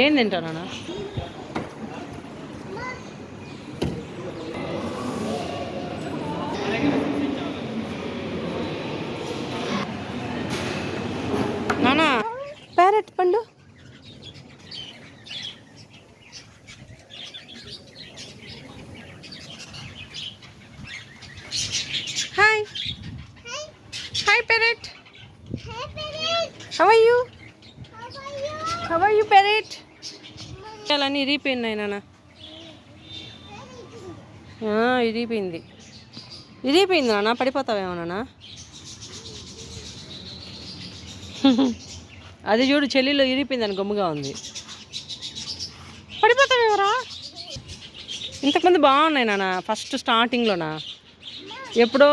ఏం తింటావు నాన్న? నానా ప్యారెట్ పండు. Hi hi parrot. How are you? How are you parrot? అన్నీ ఇరిగిపోయినాయి నాన్న. ఇరిగిపోయింది నాన్న. పడిపోతావేమో నాన్న. అది చూడు చెల్లిలో ఇరిగిపోయిందని గమ్ముగా ఉంది. పడిపోతావేమరా. ఇంతకుముందు బాగున్నాయి నాన్న, ఫస్ట్ స్టార్టింగ్లోనా ఎప్పుడో